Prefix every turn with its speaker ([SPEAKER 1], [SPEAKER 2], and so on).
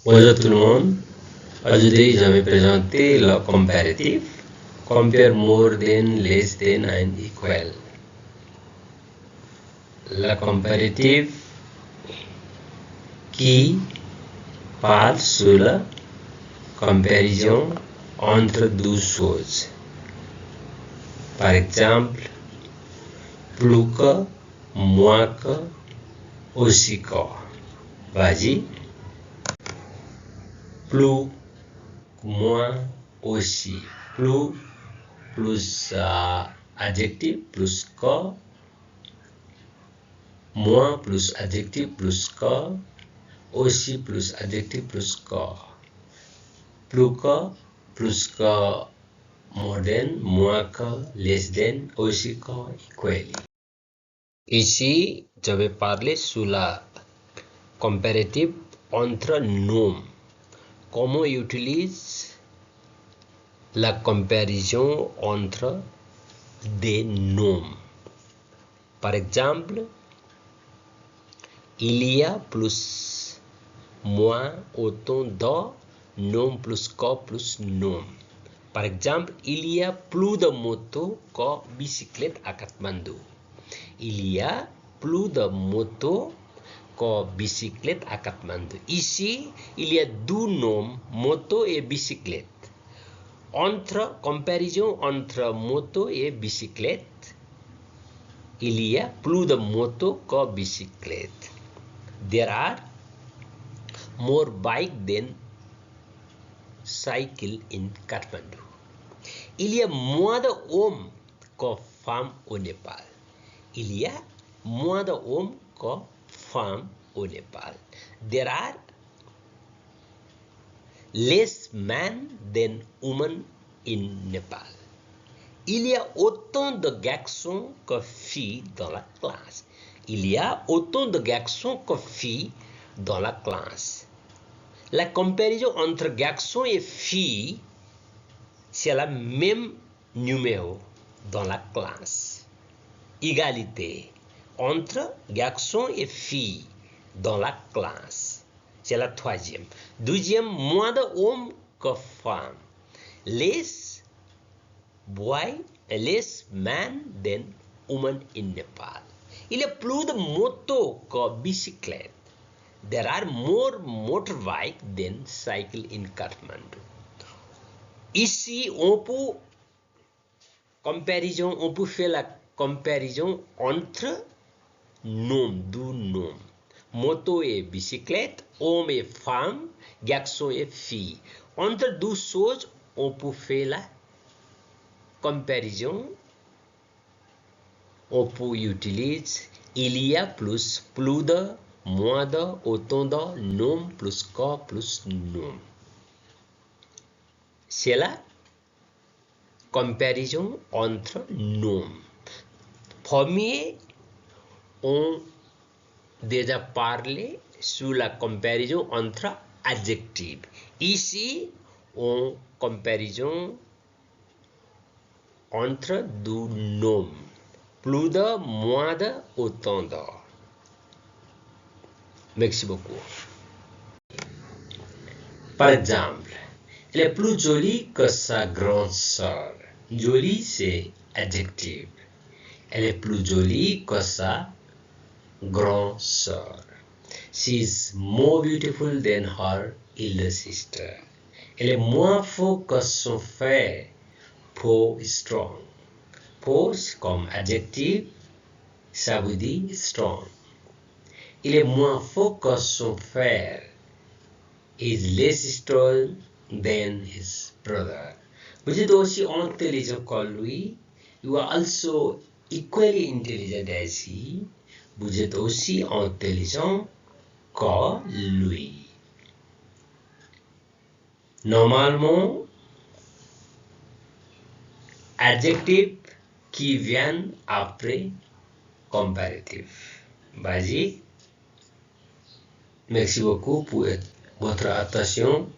[SPEAKER 1] Bonjour tout le monde. Aujourd'hui, je vais présenter le comparatif. Compare more than, less than and equal. Le comparatif qui parle sur la comparaison entre deux choses. Par exemple, plus que, moins que, aussi que. Vas-y. Plus, moins, aussi. Plus adjectif, plus que. Moins plus adjectif plus que. Aussi plus adjectif plus que. Plus que, more than, moins que, less than, aussi que, equally. Ici, je vais parler sur la comparative entre noms. Comment utilise la comparaison entre des noms. Par exemple, il y a plus, moins, autant de noms plus que plus noms. Par exemple, il y a plus de motos que bicyclettes à Kathmandu. Il y a plus de motos que bicyclettes à Kathmandu. Ici, il y a deux noms, moto et bicyclette. Comparaison entre moto et bicyclette, il y a plus de motos que bicyclettes. There are more bikes than cycles in Kathmandu. Il y a moins d'hommes que femmes au Népal. Il y a moins d'hommes que femmes au Népal. There are less men than women in Nepal. Il y a autant de garçons que filles dans la classe. Il y a autant de garçons que filles dans la classe. La comparaison entre garçons et filles, c'est le même numéro dans la classe. Égalité entre garçons et filles dans la classe. C'est la troisième. Deuxième, moins d'hommes que femmes. Less men than women in Nepal. Il y a plus de motos que bicyclettes. There are more motorbikes than cycles in Kathmandu. Ici, on peut faire la comparaison entre deux noms. Moto et bicyclette, homme et femme, garçon et fille. Entre deux choses, on peut faire la comparaison. On peut utiliser il y a plus de, moins de, autant de, noms plus que, plus noms. C'est la comparaison entre noms. Premier, on déjà parlé sur la comparaison entre adjectifs. Ici, on comparaison entre deux noms. Plus de, moins de, autant de. Merci beaucoup. Par exemple, elle est plus jolie que sa grande sœur. Jolie, c'est adjectif. Elle est plus jolie que sa grande sœur. She is more beautiful than her elder sister. Elle est moins forte que son frère. Poor strong. Poor comme adjectif, ça veut dire strong. Il est moins fort que son frère. Is less strong than his brother. Vous êtes aussi intelligent que lui. You are also equally intelligent as he. Vous êtes aussi intelligent que lui. Normalement, adjectifs qui viennent après comparatif. Vas-y. Merci beaucoup pour votre attention.